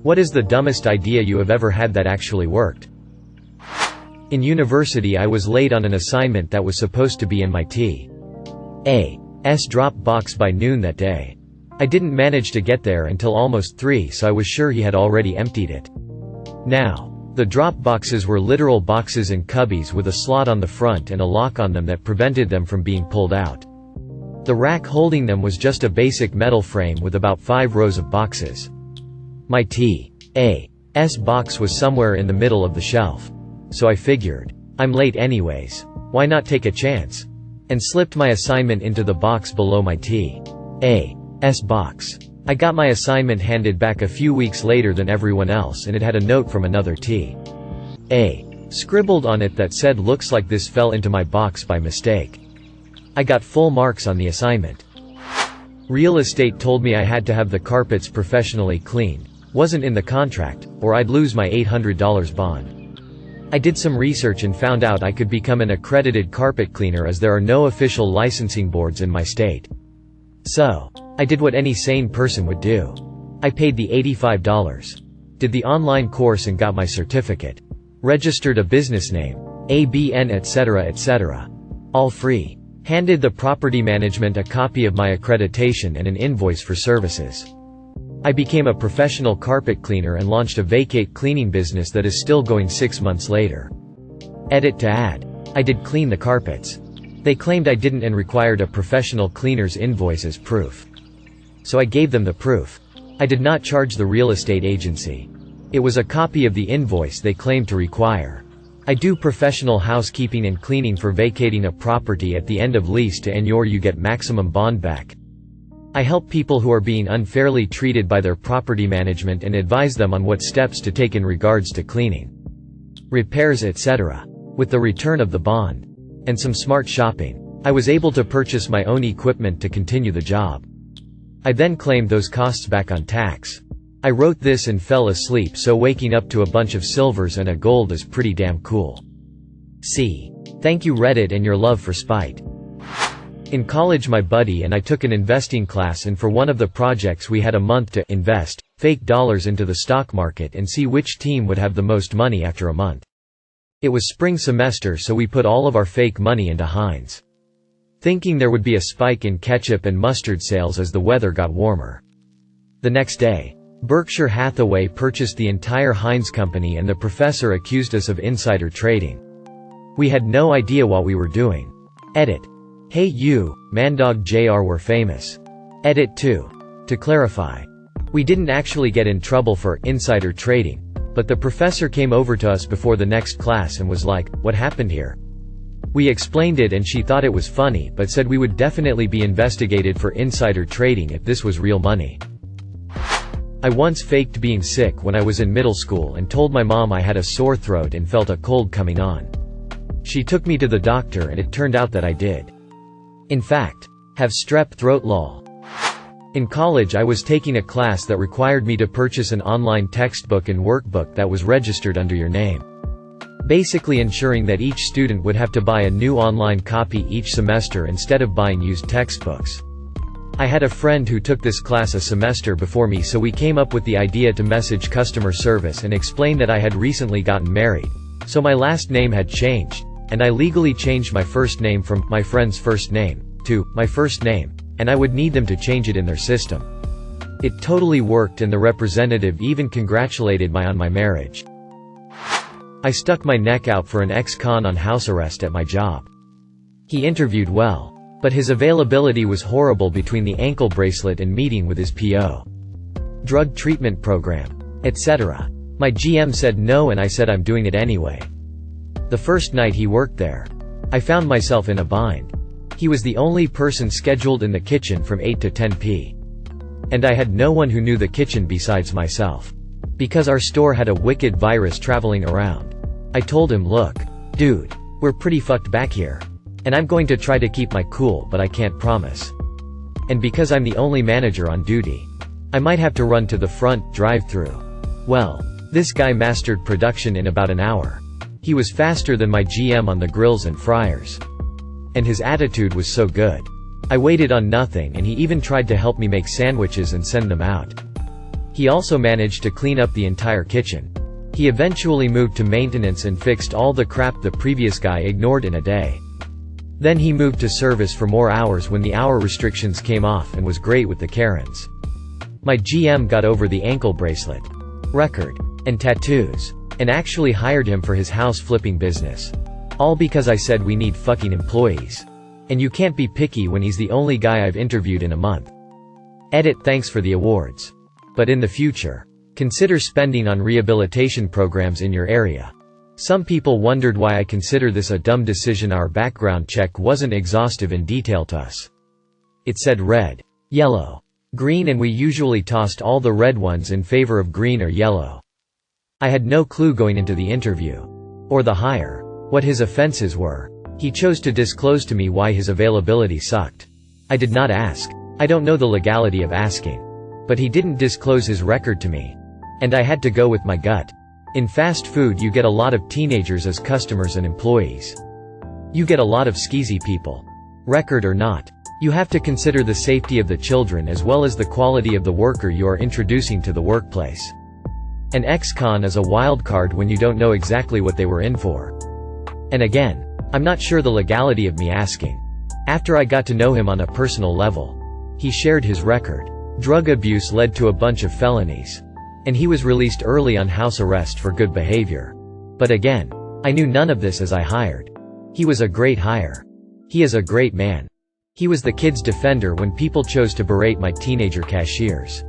What is the dumbest idea you have ever had that actually worked? In university I was late on an assignment that was supposed to be in my T.A.'s drop box by noon that day. I didn't manage to get there until almost 3, so I was sure he had already emptied it. Now, the drop boxes were literal boxes and cubbies with a slot on the front and a lock on them that prevented them from being pulled out. The rack holding them was just a basic metal frame with about 5 rows of boxes. My T.A.'s box was somewhere in the middle of the shelf. So I figured, I'm late anyways. Why not take a chance? And slipped my assignment into the box below my T.A.'s box. I got my assignment handed back a few weeks later than everyone else, and it had a note from another T.A. scribbled on it that said, "Looks like this fell into my box by mistake." I got full marks on the assignment. Real estate told me I had to have the carpets professionally cleaned. Wasn't in the contract, or I'd lose my $800 bond. I did some research and found out I could become an accredited carpet cleaner as there are no official licensing boards in my state. So, I did what any sane person would do. I paid the $85. Did the online course and got my certificate. Registered a business name, ABN, etc. All free. Handed the property management a copy of my accreditation and an invoice for services. I became a professional carpet cleaner and launched a vacate cleaning business that is still going 6 months later. Edit to add. I did clean the carpets. They claimed I didn't and required a professional cleaner's invoice as proof. So I gave them the proof. I did not charge the real estate agency. It was a copy of the invoice they claimed to require. I do professional housekeeping and cleaning for vacating a property at the end of lease to ensure you get maximum bond back. I help people who are being unfairly treated by their property management and advise them on what steps to take in regards to cleaning, repairs, etc. With the return of the bond and some smart shopping, I was able to purchase my own equipment to continue the job. I then claimed those costs back on tax. I wrote this and fell asleep, so waking up to a bunch of silvers and a gold is pretty damn cool. See. Thank you Reddit and your love for spite. In college my buddy and I took an investing class, and for one of the projects we had a month to invest fake dollars into the stock market and see which team would have the most money after a month. It was spring semester, so we put all of our fake money into Heinz, thinking there would be a spike in ketchup and mustard sales as the weather got warmer. The next day, Berkshire Hathaway purchased the entire Heinz company and the professor accused us of insider trading. We had no idea what we were doing. Edit. Hey you, Mandog Jr. were famous. Edit 2. To clarify, we didn't actually get in trouble for insider trading, but the professor came over to us before the next class and was like, "What happened here?" We explained it and she thought it was funny, but said we would definitely be investigated for insider trading if this was real money. I once faked being sick when I was in middle school and told my mom I had a sore throat and felt a cold coming on. She took me to the doctor and it turned out that I did, in fact, have strep throat lol. In college I was taking a class that required me to purchase an online textbook and workbook that was registered under your name, basically ensuring that each student would have to buy a new online copy each semester instead of buying used textbooks. I had a friend who took this class a semester before me, so we came up with the idea to message customer service and explain that I had recently gotten married, so my last name had changed, and I legally changed my first name from my friend's first name to my first name, and I would need them to change it in their system. It totally worked, and the representative even congratulated me on my marriage. I stuck my neck out for an ex-con on house arrest at my job. He interviewed well, but his availability was horrible between the ankle bracelet and meeting with his PO, drug treatment program, etc. My GM said no and I said I'm doing it anyway. The first night he worked there, I found myself in a bind. He was the only person scheduled in the kitchen from 8 to 10 p. And I had no one who knew the kitchen besides myself, because our store had a wicked virus traveling around. I told him, "Look, dude, we're pretty fucked back here. And I'm going to try to keep my cool, but I can't promise. And because I'm the only manager on duty, I might have to run to the front drive-thru." Well, this guy mastered production in about an hour. He was faster than my GM on the grills and fryers. And his attitude was so good. I waited on nothing, and he even tried to help me make sandwiches and send them out. He also managed to clean up the entire kitchen. He eventually moved to maintenance and fixed all the crap the previous guy ignored in a day. Then he moved to service for more hours when the hour restrictions came off and was great with the Karens. My GM got over the ankle bracelet, record, and tattoos, and actually hired him for his house flipping business. All because I said we need fucking employees. And you can't be picky when he's the only guy I've interviewed in a month. Edit. Thanks for the awards. But in the future, consider spending on rehabilitation programs in your area. Some people wondered why I consider this a dumb decision. Our background check wasn't exhaustive in detail to us. It said red, yellow, green, and we usually tossed all the red ones in favor of green or yellow. I had no clue going into the interview, or the hire, what his offenses were. He chose to disclose to me why his availability sucked. I did not ask. I don't know the legality of asking. But he didn't disclose his record to me. And I had to go with my gut. In fast food you get a lot of teenagers as customers and employees. You get a lot of skeezy people. Record or not. You have to consider the safety of the children as well as the quality of the worker you are introducing to the workplace. An ex-con is a wild card when you don't know exactly what they were in for. And again, I'm not sure the legality of me asking. After I got to know him on a personal level, he shared his record. Drug abuse led to a bunch of felonies. And he was released early on house arrest for good behavior. But again, I knew none of this as I hired. He was a great hire. He is a great man. He was the kid's defender when people chose to berate my teenager cashiers.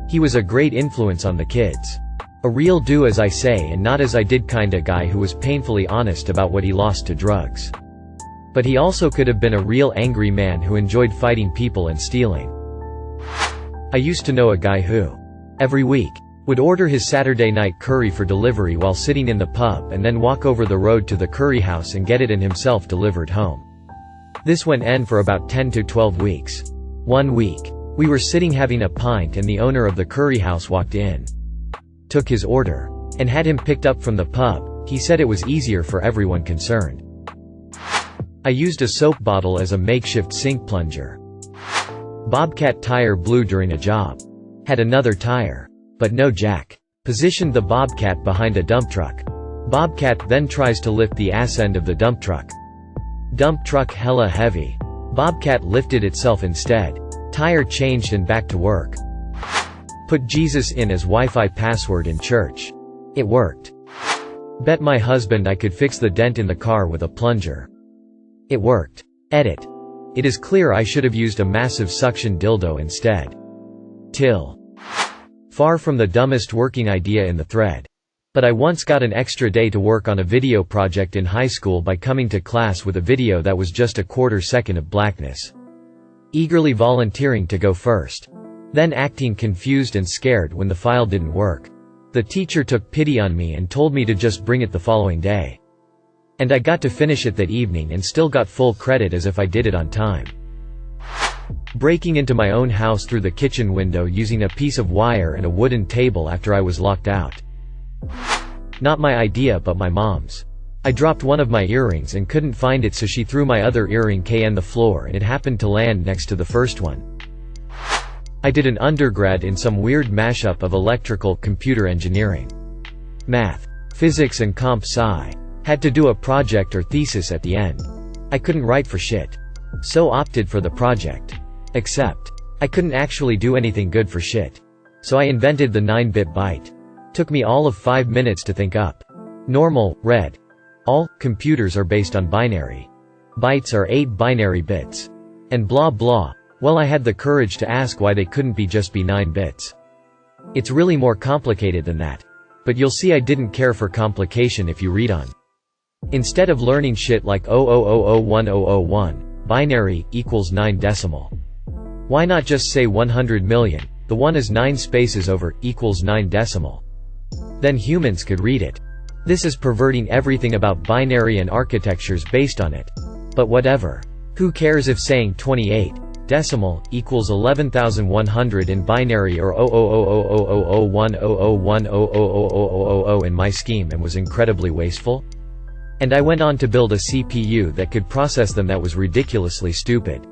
He was a great influence on the kids. A real do as I say and not as I did kinda guy who was painfully honest about what he lost to drugs. But he also could have been a real angry man who enjoyed fighting people and stealing. I used to know a guy who, every week, would order his Saturday night curry for delivery while sitting in the pub and then walk over the road to the curry house and get it and himself delivered home. This went on for about 10 to 12 weeks. One week, we were sitting having a pint and the owner of the curry house walked in, took his order, and had him picked up from the pub. He said it was easier for everyone concerned. I used a soap bottle as a makeshift sink plunger. Bobcat tire blew during a job. Had another tire. But no jack. Positioned the Bobcat behind a dump truck. Bobcat then tries to lift the ass end of the dump truck. Dump truck hella heavy. Bobcat lifted itself instead. Tire changed and back to work. Put Jesus in as Wi-Fi password in church. It worked. Bet my husband I could fix the dent in the car with a plunger. It worked. Edit. It is clear I should have used a massive suction dildo instead. Till. Far from the dumbest working idea in the thread. But I once got an extra day to work on a video project in high school by coming to class with a video that was just a quarter second of blackness. Eagerly volunteering to go first. Then acting confused and scared when the file didn't work. The teacher took pity on me and told me to just bring it the following day. And I got to finish it that evening and still got full credit as if I did it on time. Breaking into my own house through the kitchen window using a piece of wire and a wooden table after I was locked out. Not my idea but my mom's. I dropped one of my earrings and couldn't find it, so she threw my other earring on the floor and it happened to land next to the first one. I did an undergrad in some weird mashup of electrical, computer engineering, math, physics and comp sci. Had to do a project or thesis at the end. I couldn't write for shit. So opted for the project. Except, I couldn't actually do anything good for shit. So I invented the 9-bit byte. Took me all of 5 minutes to think up. Normal, red. All computers are based on binary. Bytes are 8 binary bits. And blah blah. Well, I had the courage to ask why they couldn't just be 9 bits. It's really more complicated than that. But you'll see I didn't care for complication if you read on. Instead of learning shit like 000010001, binary equals 9 decimal. Why not just say 100 million, the 1 is 9 spaces over, equals 9 decimal. Then humans could read it. This is perverting everything about binary and architectures based on it. But whatever. Who cares if saying 28 decimal equals 11,100 in binary or 000000100100000 in my scheme and was incredibly wasteful? And I went on to build a CPU that could process them that was ridiculously stupid.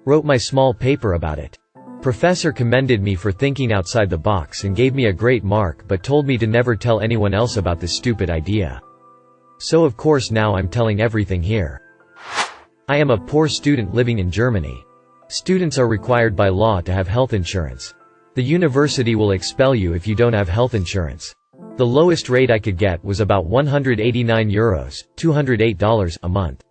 Wrote my small paper about it. Professor commended me for thinking outside the box and gave me a great mark but told me to never tell anyone else about this stupid idea. So of course now I'm telling everything here. I am a poor student living in Germany. Students are required by law to have health insurance. The university will expel you if you don't have health insurance. The lowest rate I could get was about €189, $208 a month.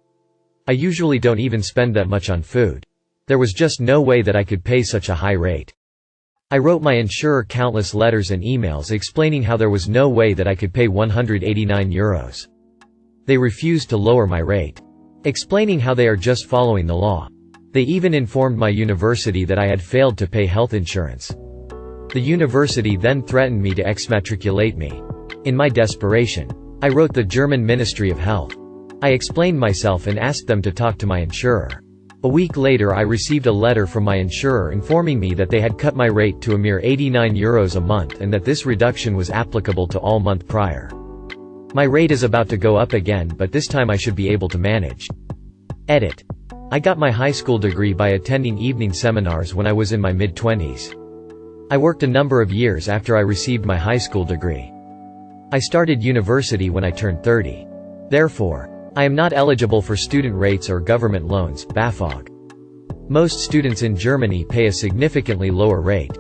I usually don't even spend that much on food. There was just no way that I could pay such a high rate. I wrote my insurer countless letters and emails explaining how there was no way that I could pay €189. They refused to lower my rate, explaining how they are just following the law. They even informed my university that I had failed to pay health insurance. The university then threatened me to exmatriculate me. In my desperation, I wrote the German Ministry of Health. I explained myself and asked them to talk to my insurer. A week later I received a letter from my insurer informing me that they had cut my rate to a mere €89 a month and that this reduction was applicable to all month prior. My rate is about to go up again, but this time I should be able to manage. Edit. I got my high school degree by attending evening seminars when I was in my mid-20s. I worked a number of years after I received my high school degree. I started university when I turned 30. Therefore, I am not eligible for student rates or government loans, BAföG. Most students in Germany pay a significantly lower rate.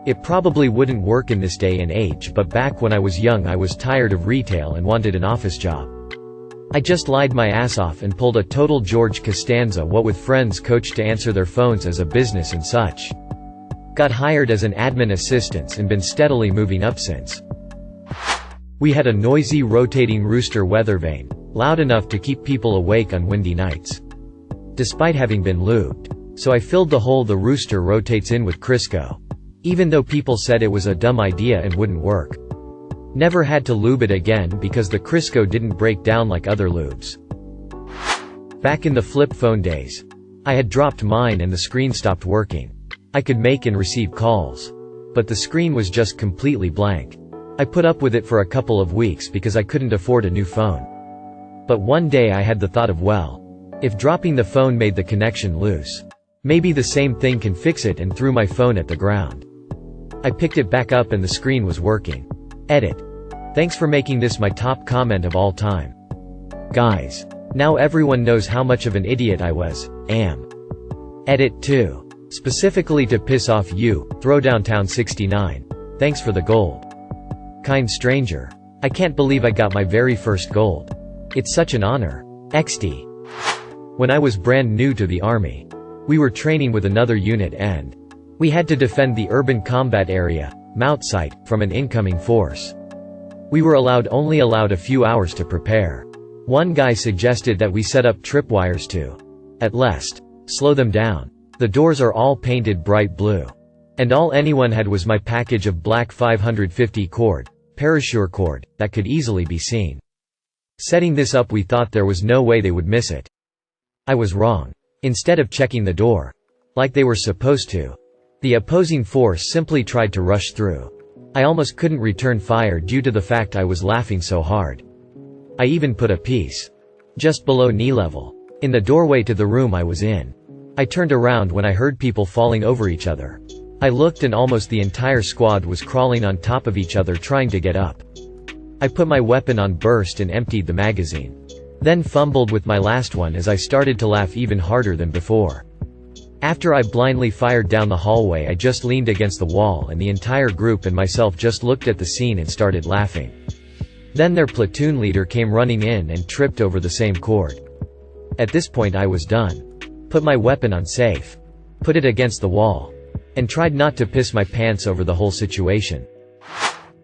It probably wouldn't work in this day and age, but back when I was young I was tired of retail and wanted an office job. I just lied my ass off and pulled a total George Costanza what with friends coached to answer their phones as a business and such. Got hired as an admin assistant and been steadily moving up since. We had a noisy rotating rooster weather vane, loud enough to keep people awake on windy nights. Despite having been lubed, so I filled the hole the rooster rotates in with Crisco. Even though people said it was a dumb idea and wouldn't work. Never had to lube it again because the Crisco didn't break down like other lubes. Back in the flip phone days, I had dropped mine and the screen stopped working. I could make and receive calls, but the screen was just completely blank. I put up with it for a couple of weeks because I couldn't afford a new phone. But one day I had the thought of, well, if dropping the phone made the connection loose, maybe the same thing can fix it, and threw my phone at the ground. I picked it back up and the screen was working. Edit. Thanks for making this my top comment of all time. Guys. Now everyone knows how much of an idiot I am. Edit 2. Specifically to piss off you, Throwdowntown69. Thanks for the gold. Kind stranger. I can't believe I got my very first gold. It's such an honor. XD. When I was brand new to the army, we were training with another unit and we had to defend the urban combat area, Mount Site, from an incoming force. We were only allowed a few hours to prepare. One guy suggested that we set up tripwires to, at least, slow them down. The doors are all painted bright blue. And all anyone had was my package of black 550 cord, parachute cord, that could easily be seen. Setting this up, we thought there was no way they would miss it. I was wrong. Instead of checking the door, like they were supposed to, the opposing force simply tried to rush through. I almost couldn't return fire due to the fact I was laughing so hard. I even put a piece just below knee level in the doorway to the room I was in. I turned around when I heard people falling over each other. I looked and almost the entire squad was crawling on top of each other trying to get up. I put my weapon on burst and emptied the magazine. Then fumbled with my last one as I started to laugh even harder than before. After I blindly fired down the hallway, I just leaned against the wall and the entire group and myself just looked at the scene and started laughing. Then their platoon leader came running in and tripped over the same cord. At this point I was done. Put my weapon on safe, put it against the wall, and tried not to piss my pants over the whole situation.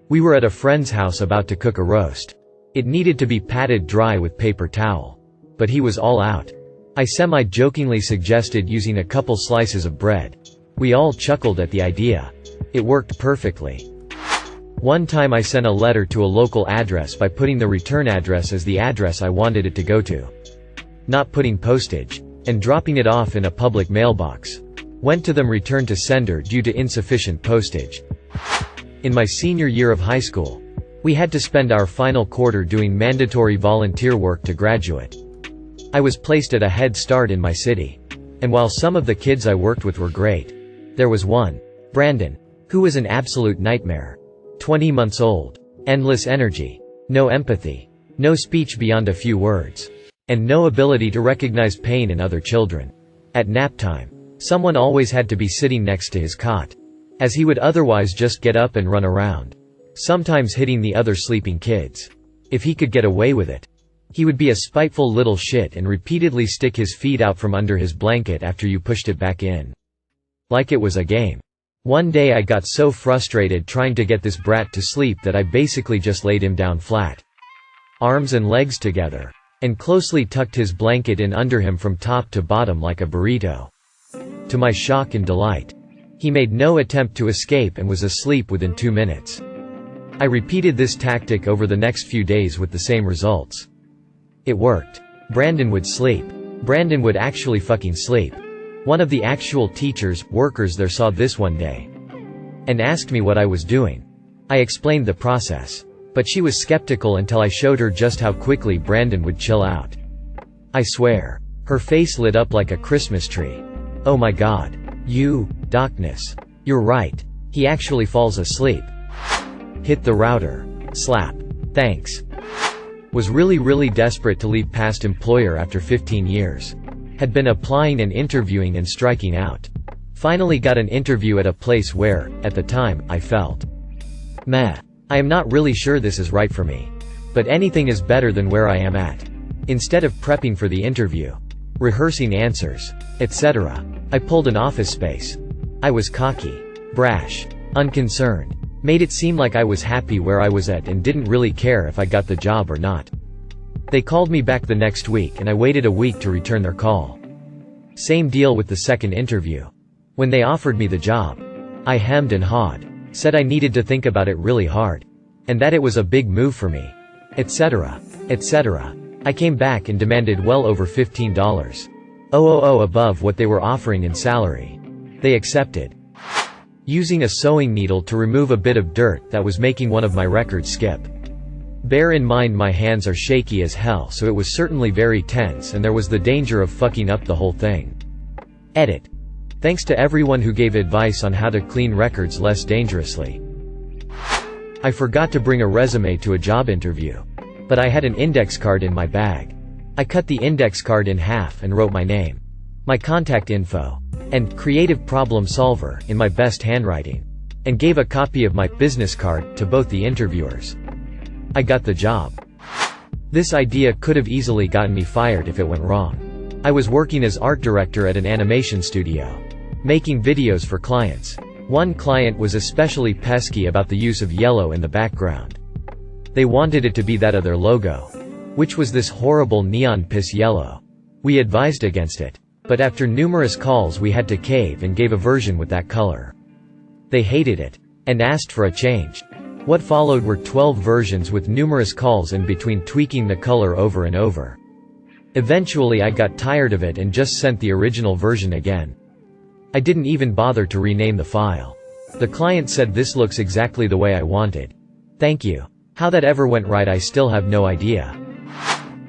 We were at a friend's house about to cook a roast. It needed to be patted dry with paper towel. But he was all out. I semi-jokingly suggested using a couple slices of bread. We all chuckled at the idea. It worked perfectly. One time I sent a letter to a local address by putting the return address as the address I wanted it to go to. Not putting postage, and dropping it off in a public mailbox. Went to them returned to sender due to insufficient postage. In my senior year of high school, we had to spend our final quarter doing mandatory volunteer work to graduate. I was placed at a head start in my city. And while some of the kids I worked with were great, There was one, Brandon, who was an absolute nightmare. 20 months old. Endless energy. No empathy. No speech beyond a few words. And no ability to recognize pain in other children. At nap time, someone always had to be sitting next to his cot, as he would otherwise just get up and run around, sometimes hitting the other sleeping kids. If he could get away with it. He would be a spiteful little shit and repeatedly stick his feet out from under his blanket after you pushed it back in. Like it was a game. One day I got so frustrated trying to get this brat to sleep that I basically just laid him down flat, arms and legs together, and closely tucked his blanket in under him from top to bottom like a burrito. To my shock and delight, he made no attempt to escape and was asleep within 2 minutes. I repeated this tactic over the next few days with the same results. It worked. Brandon would sleep. Brandon would actually fucking sleep. One of the actual teachers, workers there saw this one day and asked me what I was doing. I explained the process, but she was skeptical until I showed her just how quickly Brandon would chill out. I swear, her face lit up like a Christmas tree. Oh my god. Darkness. You're right. He actually falls asleep. Hit the router. Slap. Thanks. Was really desperate to leave past employer after 15 years. Had been applying and interviewing and striking out. Finally got an interview at a place where, at the time, I felt, meh. I am not really sure this is right for me. But anything is better than where I am at. Instead of prepping for the interview, rehearsing answers, etc., I pulled an Office Space. I was cocky, brash, unconcerned, made it seem like I was happy where I was at and didn't really care if I got the job or not. They called me back the next week and I waited a week to return their call. Same deal with the second interview. When they offered me the job, I hemmed and hawed, said I needed to think about it really hard, and that it was a big move for me, etc., etc. I came back and demanded well over $15. Above what they were offering in salary. They accepted. Using a sewing needle to remove a bit of dirt that was making one of my records skip. Bear in mind my hands are shaky as hell, so it was certainly very tense and there was the danger of fucking up the whole thing. Edit. Thanks to everyone who gave advice on how to clean records less dangerously. I forgot to bring a resume to a job interview, but I had an index card in my bag. I cut the index card in half and wrote my name, my contact info, and creative problem solver in my best handwriting, and gave a copy of my business card to both the interviewers. I got the job. This idea could have easily gotten me fired if it went wrong. I was working as art director at an animation studio, making videos for clients. One client was especially pesky about the use of yellow in the background. They wanted it to be that of their logo, which was this horrible neon piss yellow. We advised against it, but after numerous calls we had to cave and gave a version with that color. They hated it, and asked for a change. What followed were 12 versions with numerous calls in between tweaking the color over and over. Eventually I got tired of it and just sent the original version again. I didn't even bother to rename the file. The client said this looks exactly the way I wanted. Thank you. How that ever went right I still have no idea.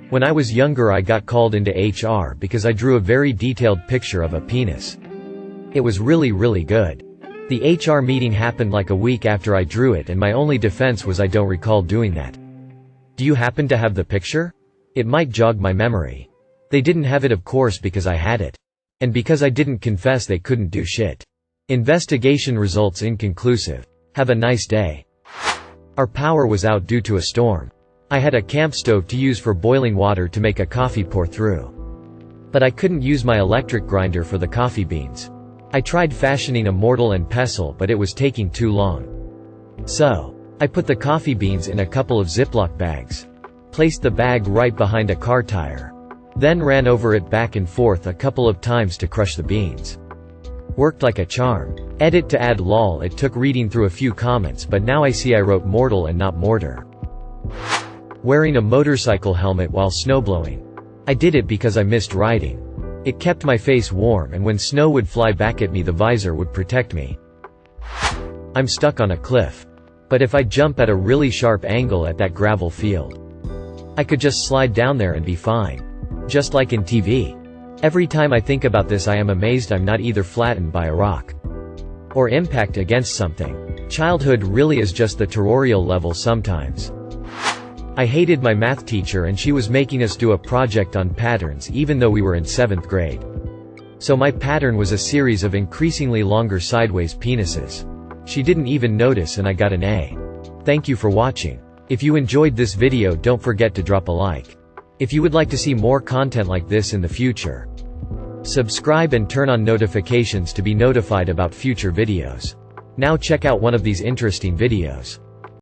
When I was younger I got called into HR because I drew a very detailed picture of a penis. It was really good. The HR meeting happened like a week after I drew it and my only defense was I don't recall doing that. Do you happen to have the picture? It might jog my memory. They didn't have it of course because I had it. And because I didn't confess they couldn't do shit. Investigation results inconclusive. Have a nice day. Our power was out due to a storm. I had a camp stove to use for boiling water to make a coffee pour through. But I couldn't use my electric grinder for the coffee beans. I tried fashioning a mortar and pestle but it was taking too long. So, I put the coffee beans in a couple of Ziploc bags. Placed the bag right behind a car tire. Then ran over it back and forth a couple of times to crush the beans. Worked like a charm. Edit to add lol it took reading through a few comments but now I see I wrote mortal and not mortar. Wearing a motorcycle helmet while snowblowing. I did it because I missed riding. It kept my face warm and when snow would fly back at me the visor would protect me. I'm stuck on a cliff. But if I jump at a really sharp angle at that gravel field, I could just slide down there and be fine. Just like in TV. Every time I think about this I am amazed I'm not either flattened by a rock or impact against something. Childhood really is just the tutorial level sometimes. I hated my math teacher and she was making us do a project on patterns even though we were in 7th grade. So my pattern was a series of increasingly longer sideways penises. She didn't even notice and I got an A. Thank you for watching. If you enjoyed this video, don't forget to drop a like. If you would like to see more content like this in the future, subscribe and turn on notifications to be notified about future videos. Now check out one of these interesting videos.